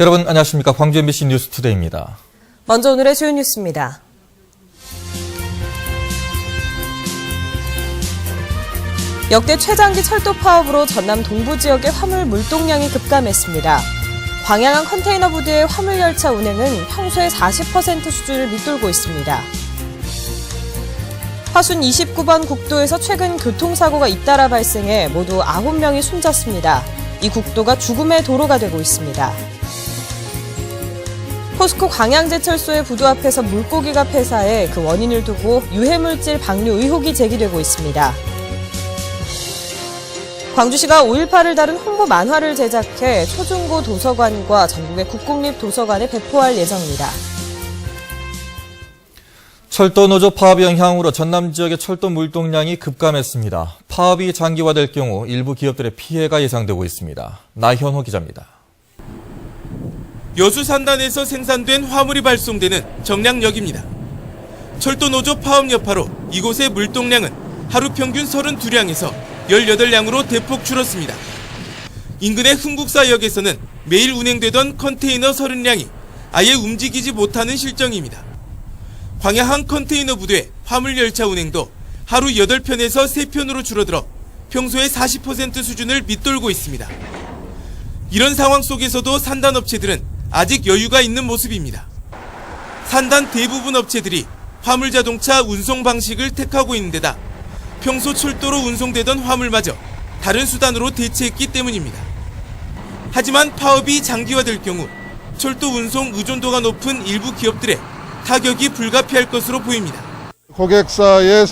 여러분 안녕하십니까. 광주 MBC 뉴스투데이입니다. 먼저 오늘의 주요 뉴스입니다. 역대 최장기 철도 파업으로 전남 동부 지역의 화물 물동량이 급감했습니다. 광양항 컨테이너 부두의 화물 열차 운행은 평소의 40% 수준을 밑돌고 있습니다. 화순 29번 국도에서 최근 교통사고가 잇따라 발생해 모두 9명이 숨졌습니다. 이 국도가 죽음의 도로가 되고 있습니다. 포스코 광양제철소의 부두 앞에서 물고기가 폐사해 그 원인을 두고 유해물질 방류 의혹이 제기되고 있습니다. 광주시가 5.18을 다룬 홍보 만화를 제작해 초중고 도서관과 전국의 국공립 도서관에 배포할 예정입니다. 철도 노조 파업 영향으로 전남 지역의 철도 물동량이 급감했습니다. 파업이 장기화될 경우 일부 기업들의 피해가 예상되고 있습니다. 나현호 기자입니다. 여수 산단에서 생산된 화물이 발송되는 정량역입니다. 철도 노조 파업 여파로 이곳의 물동량은 하루 평균 32량에서 18량으로 대폭 줄었습니다. 인근의 흥국사역에서는 매일 운행되던 컨테이너 30량이 아예 움직이지 못하는 실정입니다. 광양항 컨테이너 부두의 화물 열차 운행도 하루 8편에서 3편으로 줄어들어 평소의 40% 수준을 밑돌고 있습니다. 이런 상황 속에서도 산단 업체들은 아직 여유가 있는 모습입니다. 산단 대부분 업체들이 화물 자동차 운송 방식을 택하고 있는 데다 평소 철도로 운송되던 화물마저 다른 수단으로 대체했기 때문입니다. 하지만 파업이 장기화될 경우 철도 운송 의존도가 높은 일부 기업들의 타격이 불가피할 것으로 보입니다. 고객사의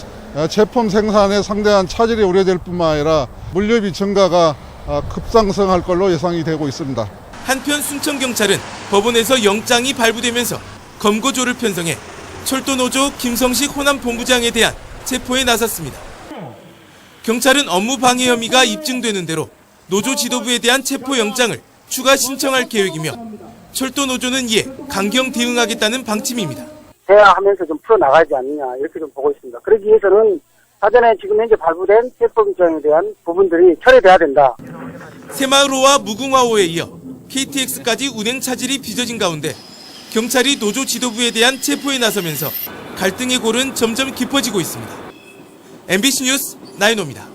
제품 생산에 상당한 차질이 우려될 뿐만 아니라 물류비 증가가 급상승할 걸로 예상이 되고 있습니다. 한편 순천경찰은 법원에서 영장이 발부되면서 검거조를 편성해 철도노조 김성식 호남본부장에 대한 체포에 나섰습니다. 경찰은 업무 방해 혐의가 입증되는 대로 노조 지도부에 대한 체포 영장을 추가 신청할 계획이며 철도노조는 이에 강경 대응하겠다는 방침입니다. 대화하면서 좀 풀어나가지 않느냐 이렇게 좀 보고 있습니다. 그러기 위해서는 사전에 지금 현재 발부된 체포영장에 대한 부분들이 철회돼야 된다. 새마을호와 무궁화호에 이어 KTX까지 운행 차질이 빚어진 가운데 경찰이 노조 지도부에 대한 체포에 나서면서 갈등의 골은 점점 깊어지고 있습니다. MBC 뉴스 나인호입니다.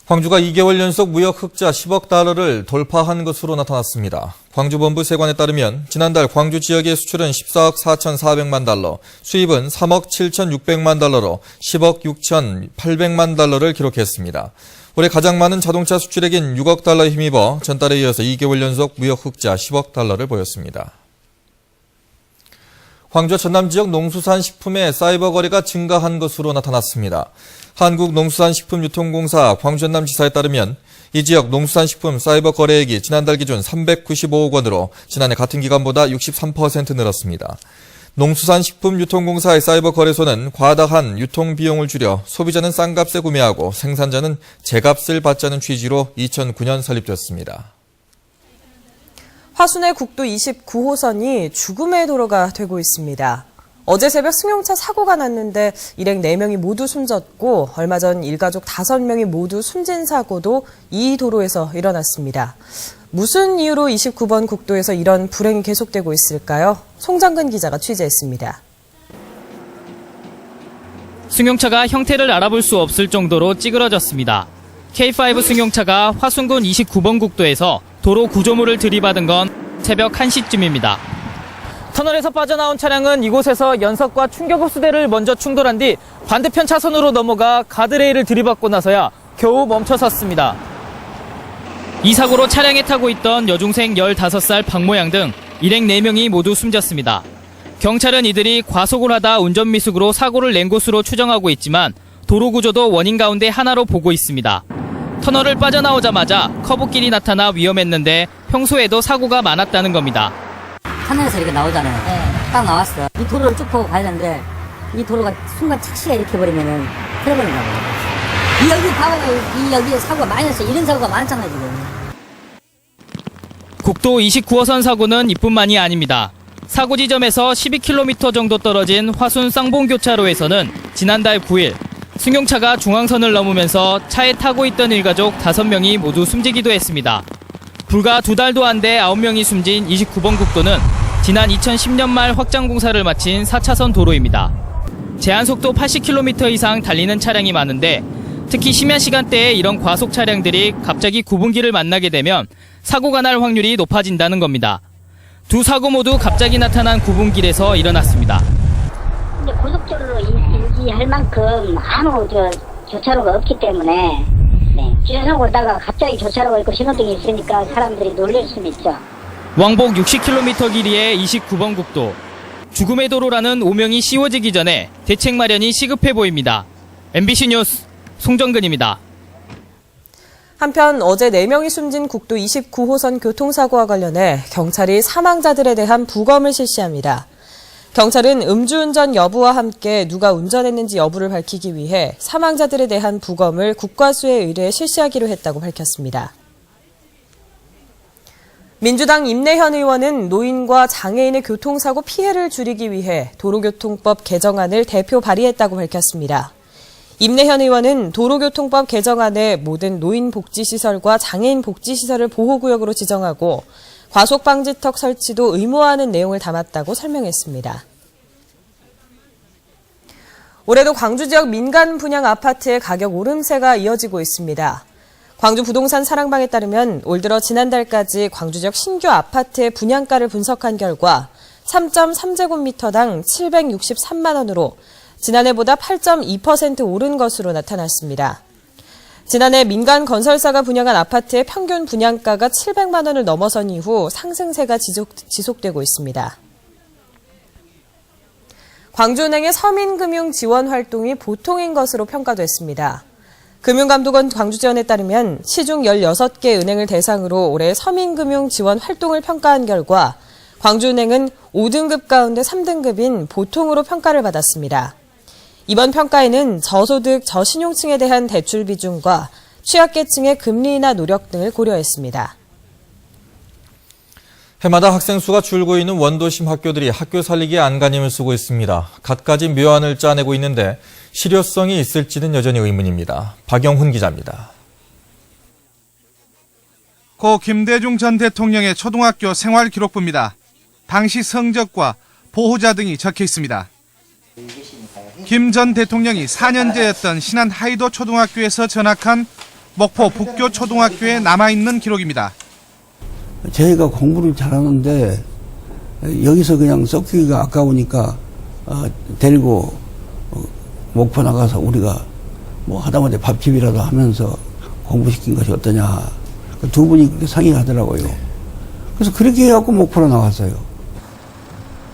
광주가 2개월 연속 무역 흑자 10억 달러를 돌파한 것으로 나타났습니다. 광주본부 세관에 따르면 지난달 광주 지역의 수출은 14억 4,400만 달러, 수입은 3억 7,600만 달러로 10억 6,800만 달러를 기록했습니다. 올해 가장 많은 자동차 수출액인 6억 달러에 힘입어 전달에 이어서 2개월 연속 무역 흑자 10억 달러를 보였습니다. 광주 전남 지역 농수산식품의 사이버 거래가 증가한 것으로 나타났습니다. 한국농수산식품유통공사 광주전남지사에 따르면 이 지역 농수산식품 사이버 거래액이 지난달 기준 395억 원으로 지난해 같은 기간보다 63% 늘었습니다. 농수산식품유통공사의 사이버 거래소는 과다한 유통비용을 줄여 소비자는 싼 값에 구매하고 생산자는 제값을 받자는 취지로 2009년 설립됐습니다. 화순의 국도 29호선이 죽음의 도로가 되고 있습니다. 어제 새벽 승용차 사고가 났는데 일행 4명이 모두 숨졌고 얼마 전 일가족 5명이 모두 숨진 사고도 이 도로에서 일어났습니다. 무슨 이유로 29번 국도에서 이런 불행이 계속되고 있을까요? 송정근 기자가 취재했습니다. 승용차가 형태를 알아볼 수 없을 정도로 찌그러졌습니다. K5 승용차가 화순군 29번 국도에서 도로 구조물을 들이받은 건 새벽 1시쯤입니다. 터널에서 빠져나온 차량은 이곳에서 연석과 충격흡수대를 먼저 충돌한 뒤 반대편 차선으로 넘어가 가드레일을 들이받고 나서야 겨우 멈춰섰습니다. 이 사고로 차량에 타고 있던 여중생 15살 박모양 등 일행 4명이 모두 숨졌습니다. 경찰은 이들이 과속을 하다 운전미숙으로 사고를 낸 것으로 추정하고 있지만 도로 구조도 원인 가운데 하나로 보고 있습니다. 터널을 빠져나오자마자 커브길이 나타나 위험했는데 평소에도 사고가 많았다는 겁니다. 터널에서 이렇게 나오잖아요. 네. 딱 나왔어. 이 도로를 쭉 보고 가야 되는데 이 도로가 순간 착시가 이렇게 버리면은 틀어버린다고. 여기 봐봐요. 여기에 사고가 많이 났어요. 이런 사고가 많잖아요, 지금. 국도 29호선 사고는 이뿐만이 아닙니다. 사고 지점에서 12km 정도 떨어진 화순 쌍봉교차로에서는 지난달 9일 승용차가 중앙선을 넘으면서 차에 타고 있던 일가족 5명이 모두 숨지기도 했습니다. 불과 2달도 안 돼 9명이 숨진 29번 국도는 지난 2010년 말 확장 공사를 마친 4차선 도로입니다. 제한속도 80km 이상 달리는 차량이 많은데 특히 심야 시간대에 이런 과속 차량들이 갑자기 구분기를 만나게 되면 사고가 날 확률이 높아진다는 겁니다. 두 사고 모두 갑자기 나타난 구분길에서 일어났습니다. 근데 고속도로로 인지할 만큼 아무 교차로가 없기 때문에 주차하고 오다가 갑자기 교차로가 있고 신호등이 있으니까 사람들이 놀랄 수는 있죠. 왕복 60km 길이의 29번 국도. 죽음의 도로라는 오명이 씌워지기 전에 대책 마련이 시급해 보입니다. MBC 뉴스 송정근입니다. 한편 어제 4명이 숨진 국도 29호선 교통사고와 관련해 경찰이 사망자들에 대한 부검을 실시합니다. 경찰은 음주운전 여부와 함께 누가 운전했는지 여부를 밝히기 위해 사망자들에 대한 부검을 국과수에 의뢰 실시하기로 했다고 밝혔습니다. 민주당 임내현 의원은 노인과 장애인의 교통사고 피해를 줄이기 위해 도로교통법 개정안을 대표 발의했다고 밝혔습니다. 임내현 의원은 도로교통법 개정안에 모든 노인복지시설과 장애인복지시설을 보호구역으로 지정하고 과속방지턱 설치도 의무화하는 내용을 담았다고 설명했습니다. 올해도 광주 지역 민간 분양 아파트의 가격 오름세가 이어지고 있습니다. 광주 부동산 사랑방에 따르면 올 들어 지난달까지 광주 지역 신규 아파트의 분양가를 분석한 결과 3.3제곱미터당 763만 원으로 지난해보다 8.2% 오른 것으로 나타났습니다. 지난해 민간 건설사가 분양한 아파트의 평균 분양가가 700만 원을 넘어선 이후 상승세가 지속되고 있습니다. 광주은행의 서민금융 지원 활동이 보통인 것으로 평가됐습니다. 금융감독원 광주지원에 따르면 시중 16개 은행을 대상으로 올해 서민금융 지원 활동을 평가한 결과 광주은행은 5등급 가운데 3등급인 보통으로 평가를 받았습니다. 이번 평가에는 저소득, 저신용층에 대한 대출 비중과 취약계층의 금리 인하 노력 등을 고려했습니다. 해마다 학생 수가 줄고 있는 원도심 학교들이 학교 살리기에 안간힘을 쓰고 있습니다. 갖가지 묘안을 짜내고 있는데 실효성이 있을지는 여전히 의문입니다. 박영훈 기자입니다. 고 김대중 전 대통령의 초등학교 생활기록부입니다. 당시 성적과 보호자 등이 적혀 있습니다. 김 전 대통령이 4년제였던 신안 하이도 초등학교에서 전학한 목포 북교 초등학교에 남아있는 기록입니다. 저희가 공부를 잘하는데 여기서 그냥 썩히기가 아까우니까 데리고 목포 나가서 우리가 뭐 하다못해 밥집이라도 하면서 공부시킨 것이 어떠냐. 두 분이 그렇게 상의하더라고요. 그래서 그렇게 해갖고 목포로 나왔어요.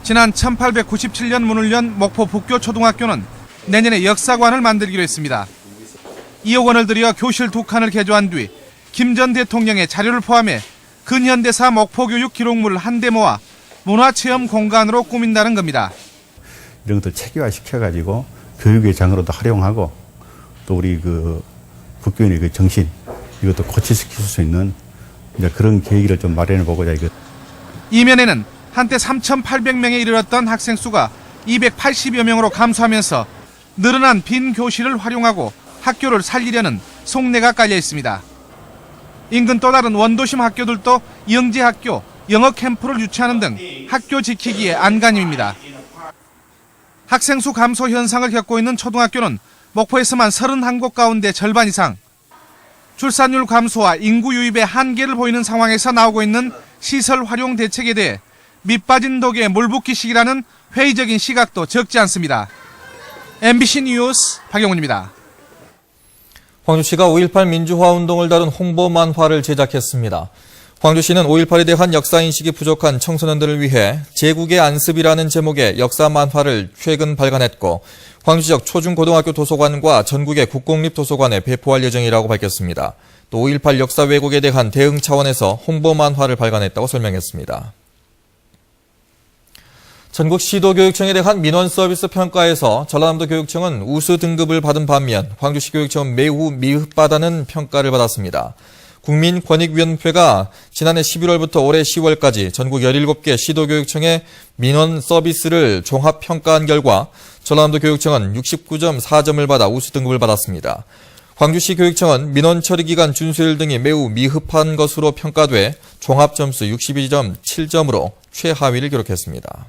지난 1897년 문을 연 목포 북교 초등학교는 내년에 역사관을 만들기로 했습니다. 2억 원을 들여 교실 2칸을 개조한 뒤 김 전 대통령의 자료를 포함해 근현대사 목포교육 기록물을 한데 모아 문화체험 공간으로 꾸민다는 겁니다. 이런 것들 체계화 시켜가지고 교육의 장으로도 활용하고 또 우리 그 북교인의 그 정신 이것도 고취시킬 수 있는 이제 그런 계획을 좀 마련해 보고자 이거. 이면에는 한때 3,800명에 이르렀던 학생 수가 280여 명으로 감소하면서 늘어난 빈 교실을 활용하고 학교를 살리려는 속내가 깔려 있습니다. 인근 또 다른 원도심 학교들도 영재학교, 영어 캠프를 유치하는 등 학교 지키기에 안간힘입니다. 학생 수 감소 현상을 겪고 있는 초등학교는 목포에서만 31곳 가운데 절반 이상, 출산율 감소와 인구 유입의 한계를 보이는 상황에서 나오고 있는 시설 활용 대책에 대해 밑빠진 독에 물 붓기 시기라는 회의적인 시각도 적지 않습니다. MBC 뉴스 박영훈입니다. 광주시가 5.18 민주화 운동을 다룬 홍보 만화를 제작했습니다. 광주시는 5.18에 대한 역사인식이 부족한 청소년들을 위해 제국의 안습이라는 제목의 역사 만화를 최근 발간했고 광주 지역 초중고등학교 도서관과 전국의 국공립도서관에 배포할 예정이라고 밝혔습니다. 또 5.18 역사 왜곡에 대한 대응 차원에서 홍보 만화를 발간했다고 설명했습니다. 전국 시도교육청에 대한 민원 서비스 평가에서 전라남도 교육청은 우수 등급을 받은 반면 광주시 교육청은 매우 미흡하다는 평가를 받았습니다. 국민권익위원회가 지난해 11월부터 올해 10월까지 전국 17개 시도교육청의 민원 서비스를 종합평가한 결과 전라남도 교육청은 69.4점을 받아 우수 등급을 받았습니다. 광주시 교육청은 민원 처리 기간 준수율 등이 매우 미흡한 것으로 평가돼 종합점수 62.7점으로 최하위를 기록했습니다.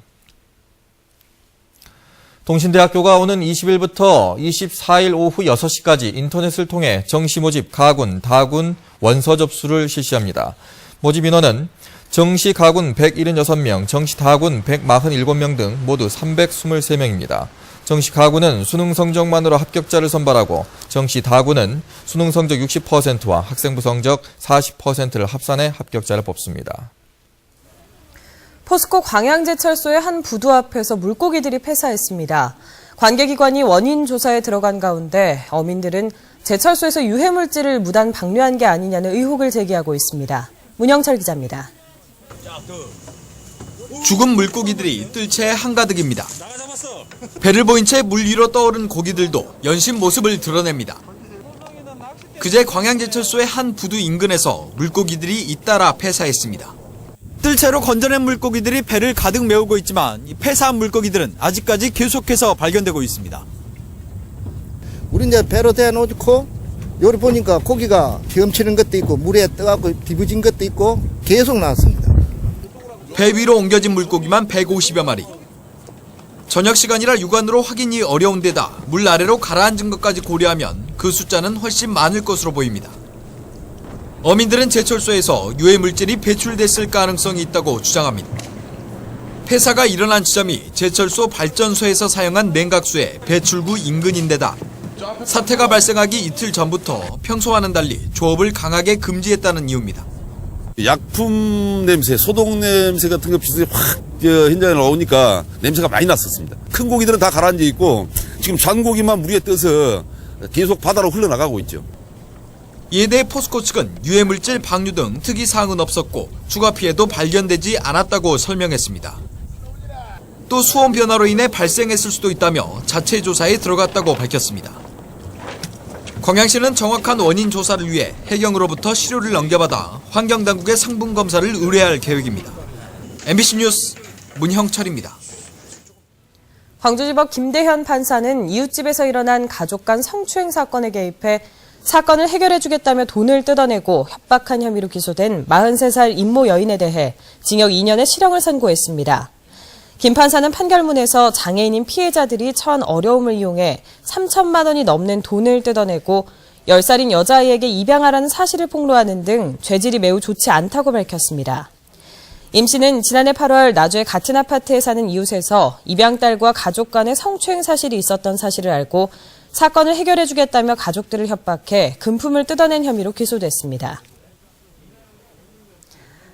동신대학교가 오는 20일부터 24일 오후 6시까지 인터넷을 통해 정시 모집 가군, 다군, 원서 접수를 실시합니다. 모집 인원은 정시 가군 176명, 정시 다군 147명 등 모두 323명입니다. 정시 가군은 수능 성적만으로 합격자를 선발하고 정시 다군은 수능 성적 60%와 학생부 성적 40%를 합산해 합격자를 뽑습니다. 포스코 광양제철소의 한 부두 앞에서 물고기들이 폐사했습니다. 관계기관이 원인 조사에 들어간 가운데 어민들은 제철소에서 유해물질을 무단 방류한 게 아니냐는 의혹을 제기하고 있습니다. 문영철 기자입니다. 죽은 물고기들이 뜰채 한가득입니다. 배를 보인 채 물 위로 떠오른 고기들도 연신 모습을 드러냅니다. 그제 광양제철소의 한 부두 인근에서 물고기들이 잇따라 폐사했습니다. 뜰채로 건져낸 물고기들이 배를 가득 메우고 있지만 폐사한 물고기들은 아직까지 계속해서 발견되고 있습니다. 우리 이제 배로 대놓고 여기 보니까 고기가 헤엄치는 것도 있고 물에 떠갖고 뒤부진 것도 있고 계속 나왔습니다. 배 위로 옮겨진 물고기만 150여 마리. 저녁 시간이라 육안으로 확인이 어려운 데다 물 아래로 가라앉은 것까지 고려하면 그 숫자는 훨씬 많을 것으로 보입니다. 어민들은 제철소에서 유해물질이 배출됐을 가능성이 있다고 주장합니다. 폐사가 일어난 지점이 제철소 발전소에서 사용한 냉각수의 배출구 인근인데다 사태가 발생하기 이틀 전부터 평소와는 달리 조업을 강하게 금지했다는 이유입니다. 약품 냄새, 소독 냄새 같은 거 비슷하게 확 현장에 나오니까 냄새가 많이 났었습니다. 큰 고기들은 다 가라앉아 있고 지금 잔고기만 물 위에 떠서 계속 바다로 흘러나가고 있죠. 이에 대해 포스코 측은 유해물질 방류 등 특이 사항은 없었고 추가 피해도 발견되지 않았다고 설명했습니다. 또 수온 변화로 인해 발생했을 수도 있다며 자체 조사에 들어갔다고 밝혔습니다. 광양시는 정확한 원인 조사를 위해 해경으로부터 시료를 넘겨받아 환경당국의 상분 검사를 의뢰할 계획입니다. MBC 뉴스 문형철입니다. 광주지법 김대현 판사는 이웃집에서 일어난 가족 간 성추행 사건에 개입해 사건을 해결해주겠다며 돈을 뜯어내고 협박한 혐의로 기소된 43살 임모 여인에 대해 징역 2년의 실형을 선고했습니다. 김 판사는 판결문에서 장애인인 피해자들이 처한 어려움을 이용해 3천만 원이 넘는 돈을 뜯어내고 10살인 여자아이에게 입양하라는 사실을 폭로하는 등 죄질이 매우 좋지 않다고 밝혔습니다. 임 씨는 지난해 8월 나주의 같은 아파트에 사는 이웃에서 입양딸과 가족 간의 성추행 사실이 있었던 사실을 알고 사건을 해결해주겠다며 가족들을 협박해 금품을 뜯어낸 혐의로 기소됐습니다.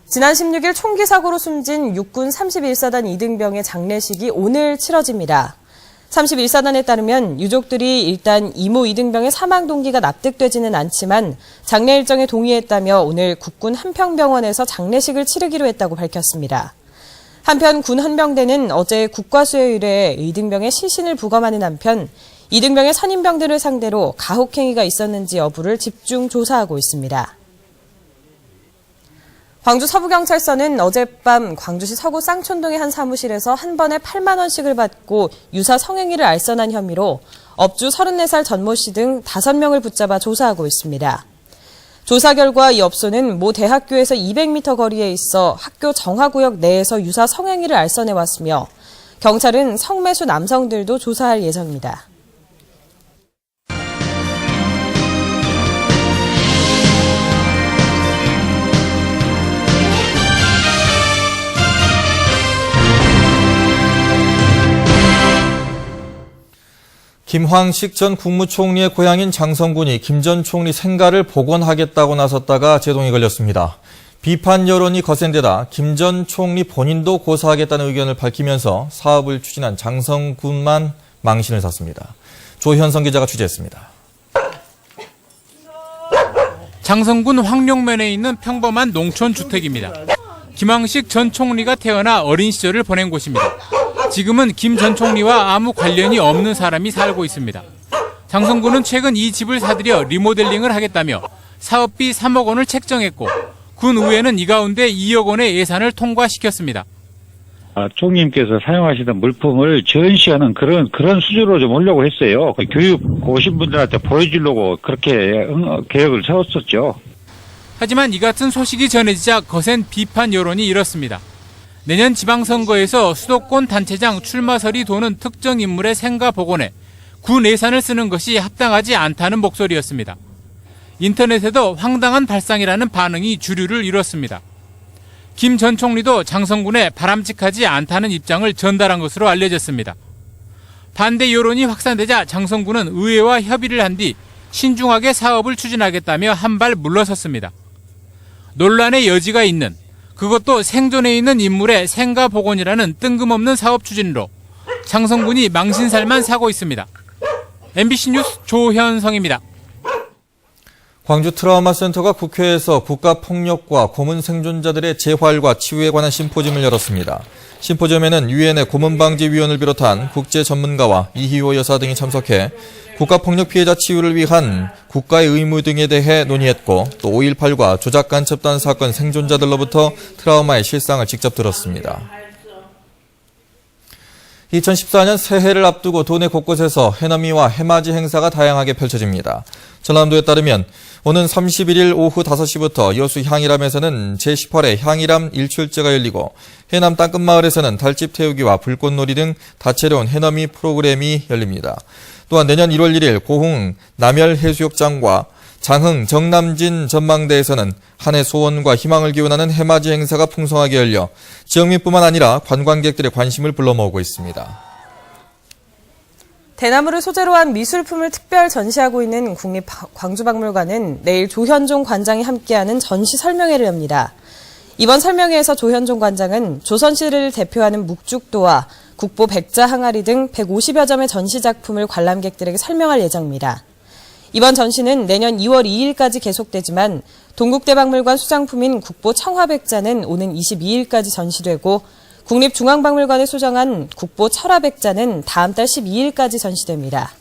지난 16일 총기 사고로 숨진 육군 31사단 이등병의 장례식이 오늘 치러집니다. 31사단에 따르면 유족들이 일단 이모 이등병의 사망 동기가 납득되지는 않지만 장례 일정에 동의했다며 오늘 국군 한평병원에서 장례식을 치르기로 했다고 밝혔습니다. 한편 군 헌병대는 어제 국과수에 의뢰해 이등병의 시신을 부검하는 한편 이등병의 선임병들을 상대로 가혹행위가 있었는지 여부를 집중 조사하고 있습니다. 광주 서부경찰서는 어젯밤 광주시 서구 쌍촌동의 한 사무실에서 한 번에 8만 원씩을 받고 유사 성행위를 알선한 혐의로 업주 34살 전모 씨 등 5명을 붙잡아 조사하고 있습니다. 조사 결과 이 업소는 모 대학교에서 200m 거리에 있어 학교 정화구역 내에서 유사 성행위를 알선해왔으며 경찰은 성매수 남성들도 조사할 예정입니다. 김황식 전 국무총리의 고향인 장성군이 김 전 총리 생가를 복원하겠다고 나섰다가 제동이 걸렸습니다. 비판 여론이 거센 데다 김 전 총리 본인도 고사하겠다는 의견을 밝히면서 사업을 추진한 장성군만 망신을 샀습니다. 조현성 기자가 취재했습니다. 장성군 황룡면에 있는 평범한 농촌 주택입니다. 김황식 전 총리가 태어나 어린 시절을 보낸 곳입니다. 지금은 김 전 총리와 아무 관련이 없는 사람이 살고 있습니다. 장성군은 최근 이 집을 사들여 리모델링을 하겠다며 사업비 3억 원을 책정했고 군 의회는 이 가운데 2억 원의 예산을 통과시켰습니다. 총님께서 사용하시던 물품을 전시하는 그런 수준으로 좀 오려고 했어요. 교육 오신 분들한테 보여주려고 그렇게 계획을 세웠었죠. 하지만 이 같은 소식이 전해지자 거센 비판 여론이 일었습니다. 내년 지방선거에서 수도권 단체장 출마설이 도는 특정 인물의 생가 복원에 군 예산을 쓰는 것이 합당하지 않다는 목소리였습니다. 인터넷에도 황당한 발상이라는 반응이 주류를 이뤘습니다. 김 전 총리도 장성군에 바람직하지 않다는 입장을 전달한 것으로 알려졌습니다. 반대 여론이 확산되자 장성군은 의회와 협의를 한 뒤 신중하게 사업을 추진하겠다며 한 발 물러섰습니다. 논란의 여지가 있는, 그것도 생존해 있는 인물의 생가 복원이라는 뜬금없는 사업 추진으로 장성군이 망신살만 사고 있습니다. MBC 뉴스 조현성입니다. 광주 트라우마 센터가 국회에서 국가폭력과 고문 생존자들의 재활과 치유에 관한 심포지엄을 열었습니다. 심포지엄에는 유엔의 고문방지위원을 비롯한 국제 전문가와 이희호 여사 등이 참석해 국가폭력 피해자 치유를 위한 국가의 의무 등에 대해 논의했고, 또 5.18과 조작간첩단 사건 생존자들로부터 트라우마의 실상을 직접 들었습니다. 2014년 새해를 앞두고 도내 곳곳에서 해넘이와 해맞이 행사가 다양하게 펼쳐집니다. 전남도에 따르면 오는 31일 오후 5시부터 여수 향일암에서는 제18회 향일암 일출제가 열리고, 해남 땅끝마을에서는 달집 태우기와 불꽃놀이 등 다채로운 해넘이 프로그램이 열립니다. 또한 내년 1월 1일 고흥 남열해수욕장과 장흥 정남진 전망대에서는 한 해 소원과 희망을 기원하는 해맞이 행사가 풍성하게 열려 지역민뿐만 아니라 관광객들의 관심을 불러모으고 있습니다. 대나무를 소재로 한 미술품을 특별 전시하고 있는 국립광주박물관은 내일 조현종 관장이 함께하는 전시 설명회를 엽니다. 이번 설명회에서 조현종 관장은 조선시를 대표하는 묵죽도와 국보 백자 항아리 등 150여 점의 전시 작품을 관람객들에게 설명할 예정입니다. 이번 전시는 내년 2월 2일까지 계속되지만 동국대박물관 수장품인 국보 청화백자는 오는 22일까지 전시되고, 국립중앙박물관에 소장한 국보 철화백자는 다음 달 12일까지 전시됩니다.